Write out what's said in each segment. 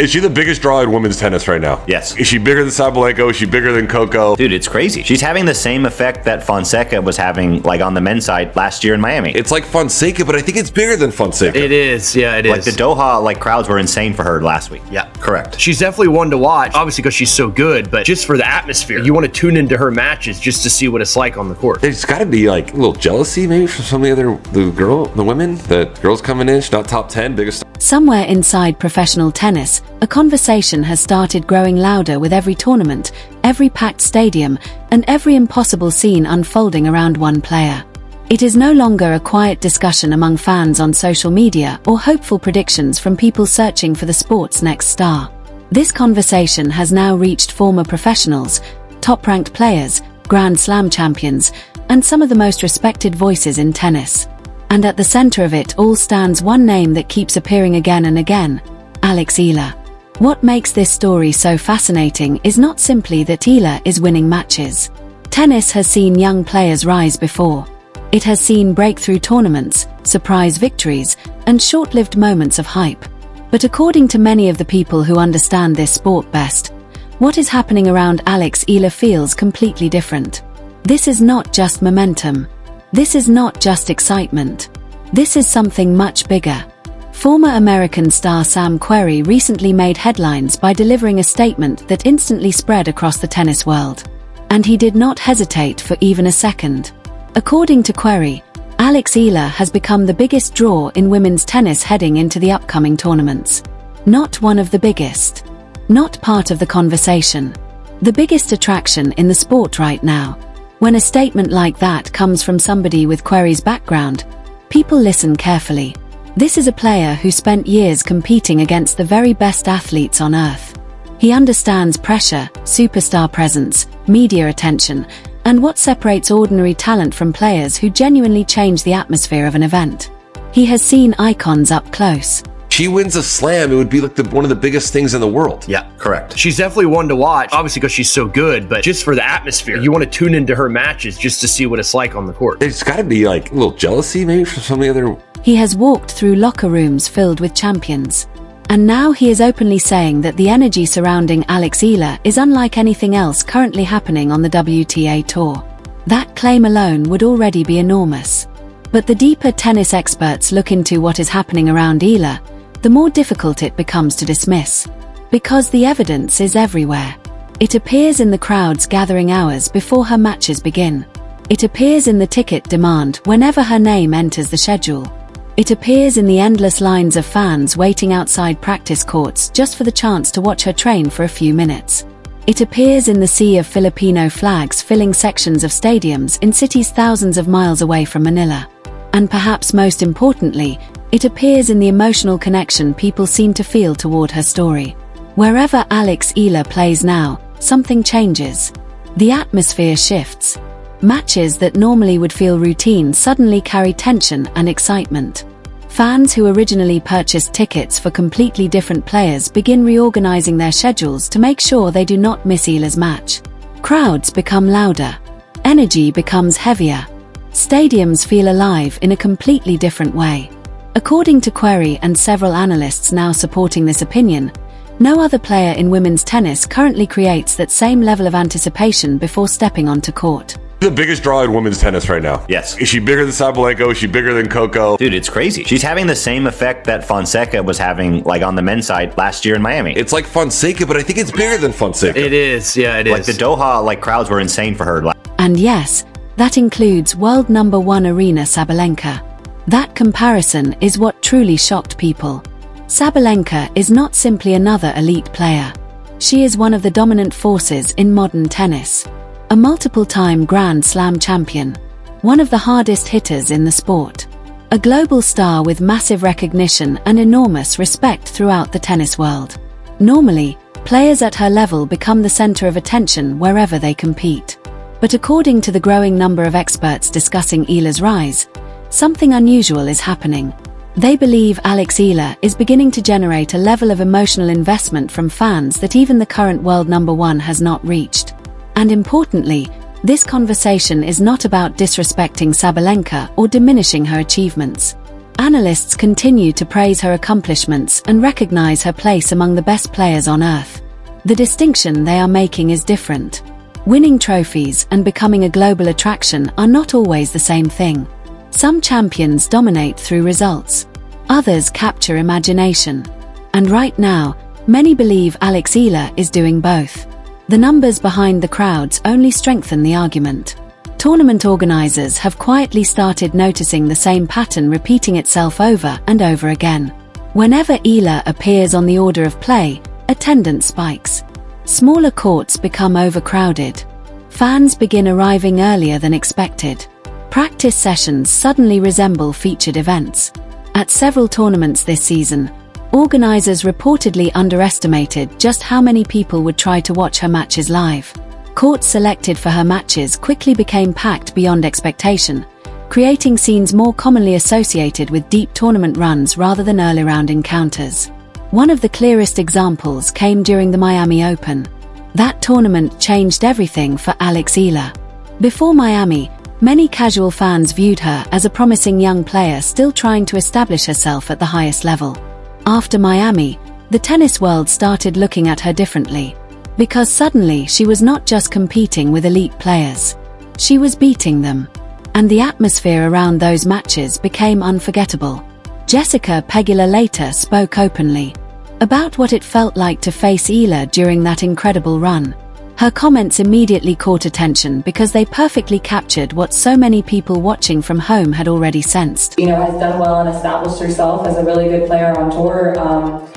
Is she the biggest draw in women's tennis right now? Yes. Is she bigger than Sabalenka? Is she bigger than Coco? Dude, it's crazy. She's having the same effect that Fonseca was having, like, on the men's side last year in Miami. It's like Fonseca, but I think it's bigger than Fonseca. It is, yeah, it is. Like, the Doha, like, crowds were insane for her last week. Yeah. Correct. She's definitely one to watch, obviously because she's so good, but just for the atmosphere. You want to tune into her matches just to see what it's like on the court. There's got to be like a little jealousy maybe from some of the women. That girls coming in, she's not top 10, biggest. Somewhere inside professional tennis, a conversation has started growing louder with every tournament, every packed stadium, and every impossible scene unfolding around one player. It is no longer a quiet discussion among fans on social media or hopeful predictions from people searching for the sport's next star. This conversation has now reached former professionals, top-ranked players, Grand Slam champions, and some of the most respected voices in tennis. And at the center of it all stands one name that keeps appearing again and again: Alex Eala. What makes this story so fascinating is not simply that Eala is winning matches. Tennis has seen young players rise before. It has seen breakthrough tournaments, surprise victories, and short-lived moments of hype. But according to many of the people who understand this sport best, what is happening around Alex Eala feels completely different. This is not just momentum. This is not just excitement. This is something much bigger. Former American star Sam Querrey recently made headlines by delivering a statement that instantly spread across the tennis world. And he did not hesitate for even a second. According to Querrey, Alex Eala has become the biggest draw in women's tennis heading into the upcoming tournaments. Not one of the biggest. Not part of the conversation. The biggest attraction in the sport right now. When a statement like that comes from somebody with Querrey's background, people listen carefully. This is a player who spent years competing against the very best athletes on earth. He understands pressure, superstar presence, media attention, and what separates ordinary talent from players who genuinely change the atmosphere of an event. He has seen icons up close. She wins a slam, it would be like one of the biggest things in the world. Yeah, correct. She's definitely one to watch, obviously because she's so good, but just for the atmosphere. You want to tune into her matches just to see what it's like on the court. There's got to be like a little jealousy maybe from some of the He has walked through locker rooms filled with champions. And now he is openly saying that the energy surrounding Alex Eala is unlike anything else currently happening on the WTA Tour. That claim alone would already be enormous. But the deeper tennis experts look into what is happening around Eala, the more difficult it becomes to dismiss. Because the evidence is everywhere. It appears in the crowds gathering hours before her matches begin. It appears in the ticket demand whenever her name enters the schedule. It appears in the endless lines of fans waiting outside practice courts just for the chance to watch her train for a few minutes. It appears in the sea of Filipino flags filling sections of stadiums in cities thousands of miles away from Manila. And perhaps most importantly, it appears in the emotional connection people seem to feel toward her story. Wherever Alex Eala plays now, something changes. The atmosphere shifts. Matches that normally would feel routine suddenly carry tension and excitement. Fans who originally purchased tickets for completely different players begin reorganizing their schedules to make sure they do not miss Eala's match. Crowds become louder. Energy becomes heavier. Stadiums feel alive in a completely different way. According to Querrey and several analysts now supporting this opinion, no other player in women's tennis currently creates that same level of anticipation before stepping onto court. The biggest draw in women's tennis right now. Yes. Is she bigger than Sabalenka? Is she bigger than Coco? Dude, it's crazy. She's having the same effect that Fonseca was having, like, on the men's side last year in Miami. It's like Fonseca, but I think it's bigger than Fonseca. It is, yeah, it is. Like, the Doha, like, crowds were insane for her. And yes, that includes world number one Aryna Sabalenka. That comparison is what truly shocked people. Sabalenka is not simply another elite player. She is one of the dominant forces in modern tennis. A multiple-time Grand Slam champion. One of the hardest hitters in the sport. A global star with massive recognition and enormous respect throughout the tennis world. Normally, players at her level become the center of attention wherever they compete. But according to the growing number of experts discussing Eala's rise, something unusual is happening. They believe Alex Eala is beginning to generate a level of emotional investment from fans that even the current world number one has not reached. And importantly, this conversation is not about disrespecting Sabalenka or diminishing her achievements. Analysts continue to praise her accomplishments and recognize her place among the best players on earth. The distinction they are making is different. Winning trophies and becoming a global attraction are not always the same thing. Some champions dominate through results. Others capture imagination. And right now, many believe Alex Eala is doing both. The numbers behind the crowds only strengthen the argument. Tournament organizers have quietly started noticing the same pattern repeating itself over and over again. Whenever Eala appears on the order of play, attendance spikes. Smaller courts become overcrowded. Fans begin arriving earlier than expected. Practice sessions suddenly resemble featured events. At several tournaments this season, organizers reportedly underestimated just how many people would try to watch her matches live. Courts selected for her matches quickly became packed beyond expectation, creating scenes more commonly associated with deep tournament runs rather than early round encounters. One of the clearest examples came during the Miami Open. That tournament changed everything for Alex Eala. Before Miami, many casual fans viewed her as a promising young player still trying to establish herself at the highest level. After Miami, the tennis world started looking at her differently. Because suddenly she was not just competing with elite players. She was beating them. And the atmosphere around those matches became unforgettable. Jessica Pegula later spoke openly about what it felt like to face Eala during that incredible run. Her comments immediately caught attention because they perfectly captured what so many people watching from home had already sensed. Has done well and established herself as a really good player on tour.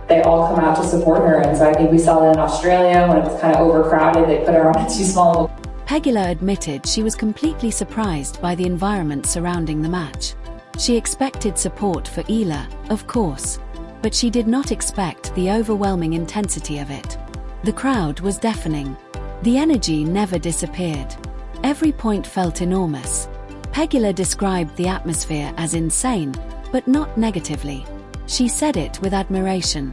They all come out to support her, and so I think we saw that in Australia when it was kind of overcrowded. They put her on a too small. Pegula admitted she was completely surprised by the environment surrounding the match. She expected support for Eala, of course, but she did not expect the overwhelming intensity of it. The crowd was deafening. The energy never disappeared. Every point felt enormous. Pegula described the atmosphere as insane, but not negatively. She said it with admiration,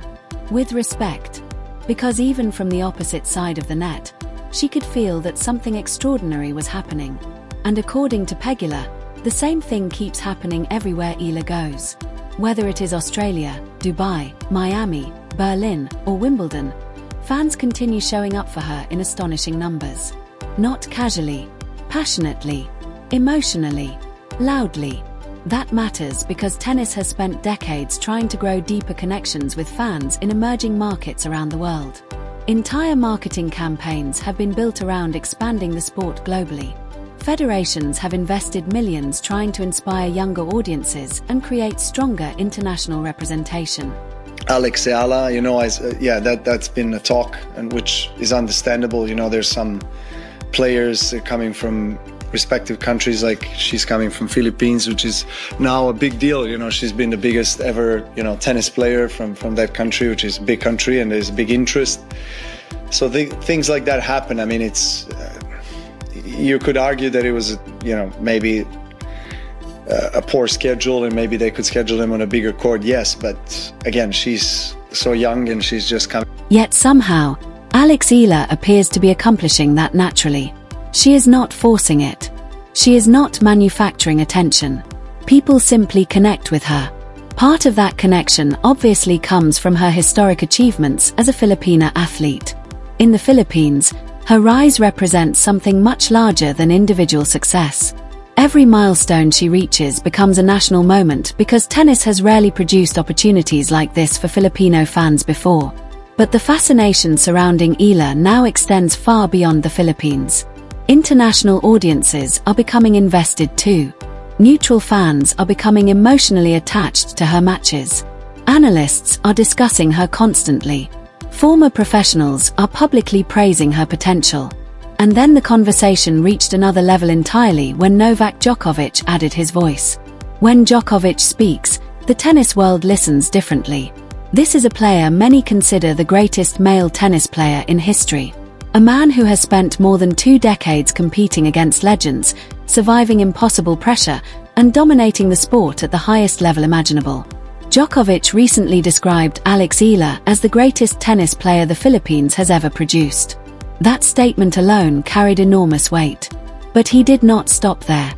with respect, because even from the opposite side of the net, she could feel that something extraordinary was happening. And according to Pegula, the same thing keeps happening everywhere Eala goes. Whether it is Australia, Dubai, Miami, Berlin, or Wimbledon, fans continue showing up for her in astonishing numbers. Not casually, passionately, emotionally, loudly. That matters because tennis has spent decades trying to grow deeper connections with fans in emerging markets around the world. Entire marketing campaigns have been built around expanding the sport globally. Federations have invested millions trying to inspire younger audiences and create stronger international representation. Alex Eala, that's been a talk, and which is understandable. There's some players coming from respective countries, like she's coming from Philippines, which is now a big deal. She's been the biggest ever, tennis player from that country, which is a big country, and there's big interest. So things like that happen. I mean, it's you could argue that it was, maybe a poor schedule, and maybe they could schedule him on a bigger court. Yes, but again, she's so young and she's just coming. Yet somehow, Alex Eala appears to be accomplishing that naturally. She is not forcing it. She is not manufacturing attention. People simply connect with her. Part of that connection obviously comes from her historic achievements as a Filipina athlete. In the Philippines, her rise represents something much larger than individual success. Every milestone she reaches becomes a national moment because tennis has rarely produced opportunities like this for Filipino fans before. But the fascination surrounding Eala now extends far beyond the Philippines. International audiences are becoming invested too. Neutral fans are becoming emotionally attached to her matches. Analysts are discussing her constantly. Former professionals are publicly praising her potential. And then the conversation reached another level entirely when Novak Djokovic added his voice. When Djokovic speaks, the tennis world listens differently. This is a player many consider the greatest male tennis player in history. A man who has spent more than 2 decades competing against legends, surviving impossible pressure, and dominating the sport at the highest level imaginable. Djokovic recently described Alex Eala as the greatest tennis player the Philippines has ever produced. That statement alone carried enormous weight. But he did not stop there.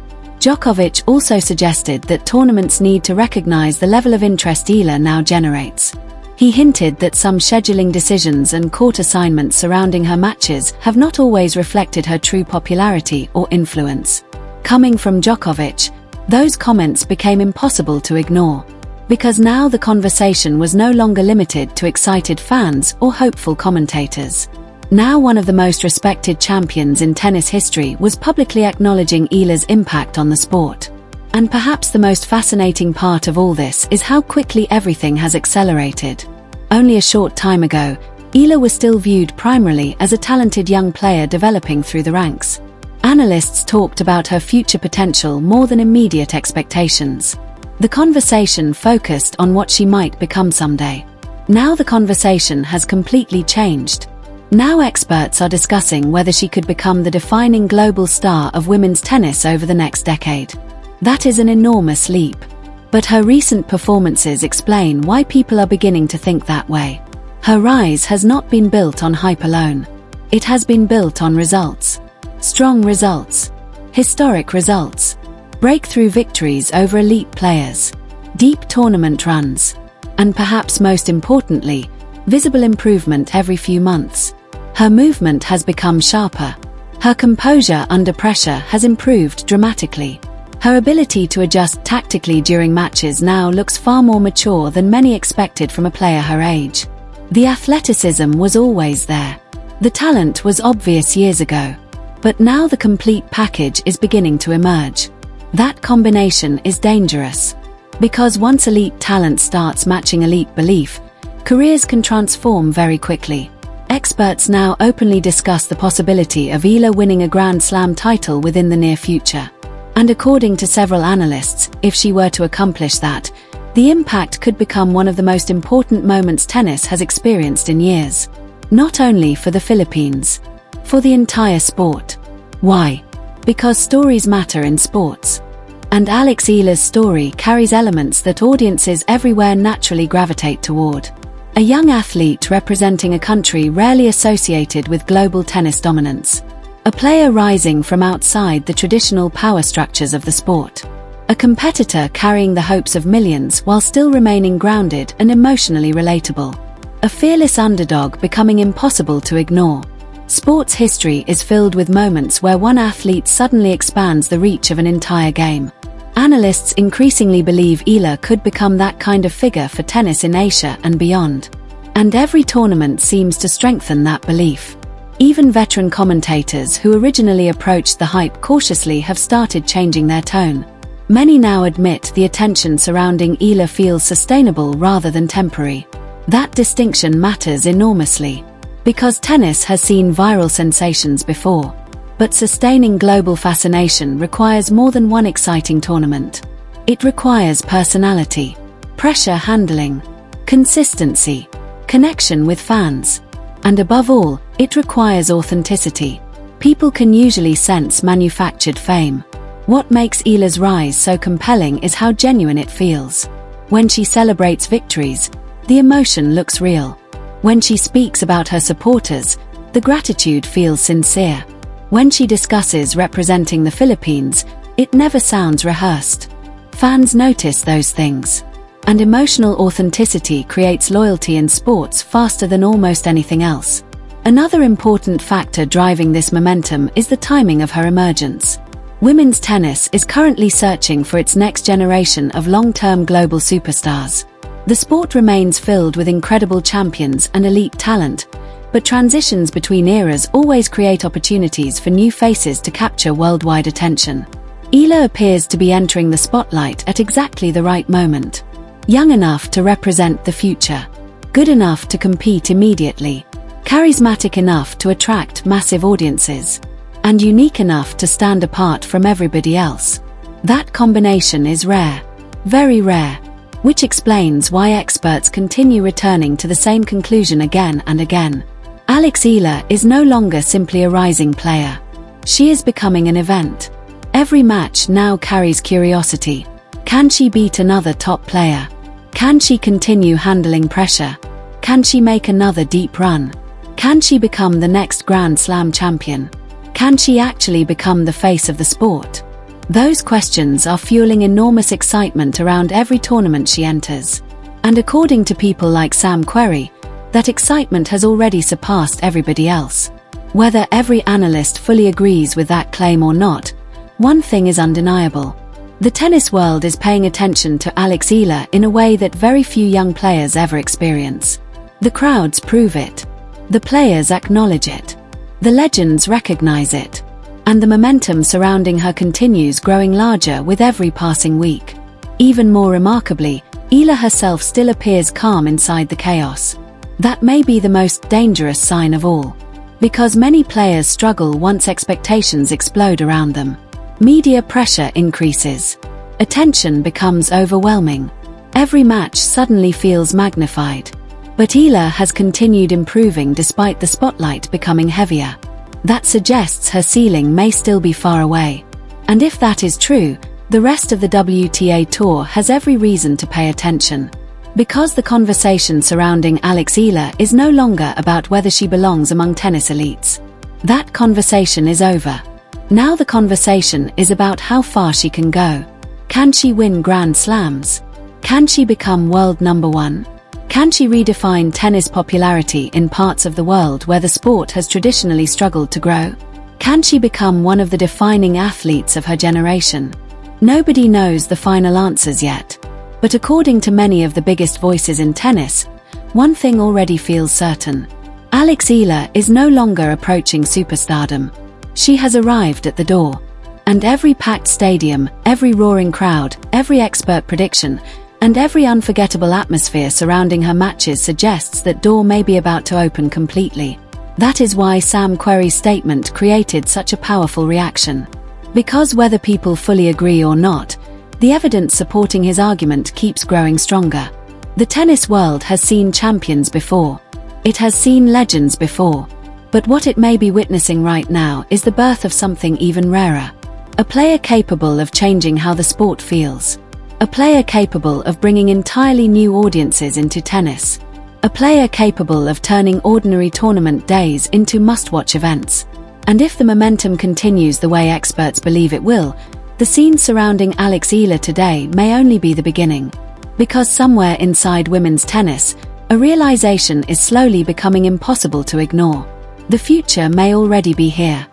Djokovic also suggested that tournaments need to recognize the level of interest Eala now generates. He hinted that some scheduling decisions and court assignments surrounding her matches have not always reflected her true popularity or influence. Coming from Djokovic, those comments became impossible to ignore, because now the conversation was no longer limited to excited fans or hopeful commentators. Now one of the most respected champions in tennis history was publicly acknowledging Eala's impact on the sport. And perhaps the most fascinating part of all this is how quickly everything has accelerated. Only a short time ago, Eala was still viewed primarily as a talented young player developing through the ranks. Analysts talked about her future potential more than immediate expectations. The conversation focused on what she might become someday. Now the conversation has completely changed. Now experts are discussing whether she could become the defining global star of women's tennis over the next decade. That is an enormous leap. But her recent performances explain why people are beginning to think that way. Her rise has not been built on hype alone. It has been built on results. Strong results. Historic results. Breakthrough victories over elite players. Deep tournament runs. And perhaps most importantly, visible improvement every few months. Her movement has become sharper. Her composure under pressure has improved dramatically. Her ability to adjust tactically during matches now looks far more mature than many expected from a player her age. The athleticism was always there. The talent was obvious years ago. But now the complete package is beginning to emerge. That combination is dangerous. Because once elite talent starts matching elite belief, careers can transform very quickly. Experts now openly discuss the possibility of Eala winning a Grand Slam title within the near future. And according to several analysts, if she were to accomplish that, the impact could become one of the most important moments tennis has experienced in years. Not only for the Philippines, for the entire sport. Why? Because stories matter in sports. And Alex Eala's story carries elements that audiences everywhere naturally gravitate toward. A young athlete representing a country rarely associated with global tennis dominance. A player rising from outside the traditional power structures of the sport. A competitor carrying the hopes of millions while still remaining grounded and emotionally relatable. A fearless underdog becoming impossible to ignore. Sports history is filled with moments where one athlete suddenly expands the reach of an entire game. Analysts increasingly believe Eala could become that kind of figure for tennis in Asia and beyond. And every tournament seems to strengthen that belief. Even veteran commentators who originally approached the hype cautiously have started changing their tone. Many now admit the attention surrounding Eala feels sustainable rather than temporary. That distinction matters enormously. Because tennis has seen viral sensations before. But sustaining global fascination requires more than one exciting tournament. It requires personality, pressure handling, consistency, connection with fans. And above all, it requires authenticity. People can usually sense manufactured fame. What makes Eala's rise so compelling is how genuine it feels. When she celebrates victories, the emotion looks real. When she speaks about her supporters, the gratitude feels sincere. When she discusses representing the Philippines, it never sounds rehearsed. Fans notice those things. And emotional authenticity creates loyalty in sports faster than almost anything else. Another important factor driving this momentum is the timing of her emergence. Women's tennis is currently searching for its next generation of long-term global superstars. The sport remains filled with incredible champions and elite talent, but transitions between eras always create opportunities for new faces to capture worldwide attention. Eala appears to be entering the spotlight at exactly the right moment. Young enough to represent the future, good enough to compete immediately, charismatic enough to attract massive audiences, and unique enough to stand apart from everybody else. That combination is rare, very rare, which explains why experts continue returning to the same conclusion again and again. Alex Eala is no longer simply a rising player. She is becoming an event. Every match now carries curiosity. Can she beat another top player? Can she continue handling pressure? Can she make another deep run? Can she become the next Grand Slam champion? Can she actually become the face of the sport? Those questions are fueling enormous excitement around every tournament she enters. And according to people like Sam Querrey, that excitement has already surpassed everybody else. Whether every analyst fully agrees with that claim or not, one thing is undeniable. The tennis world is paying attention to Alex Eala in a way that very few young players ever experience. The crowds prove it. The players acknowledge it. The legends recognize it. And the momentum surrounding her continues growing larger with every passing week. Even more remarkably, Eala herself still appears calm inside the chaos. That may be the most dangerous sign of all. Because many players struggle once expectations explode around them. Media pressure increases. Attention becomes overwhelming. Every match suddenly feels magnified. But Eala has continued improving despite the spotlight becoming heavier. That suggests her ceiling may still be far away. And if that is true, the rest of the WTA Tour has every reason to pay attention. Because the conversation surrounding Alex Eala is no longer about whether she belongs among tennis elites. That conversation is over. Now the conversation is about how far she can go. Can she win Grand Slams? Can she become world number one? Can she redefine tennis popularity in parts of the world where the sport has traditionally struggled to grow? Can she become one of the defining athletes of her generation? Nobody knows the final answers yet. But according to many of the biggest voices in tennis, one thing already feels certain. Alex Eala is no longer approaching superstardom. She has arrived at the door. And every packed stadium, every roaring crowd, every expert prediction, and every unforgettable atmosphere surrounding her matches suggests that door may be about to open completely. That is why Sam Querrey's statement created such a powerful reaction. Because whether people fully agree or not, the evidence supporting his argument keeps growing stronger. The tennis world has seen champions before. It has seen legends before. But what it may be witnessing right now is the birth of something even rarer. A player capable of changing how the sport feels. A player capable of bringing entirely new audiences into tennis. A player capable of turning ordinary tournament days into must-watch events. And if the momentum continues the way experts believe it will, the scene surrounding Alex Eala today may only be the beginning. Because somewhere inside women's tennis, a realization is slowly becoming impossible to ignore. The future may already be here.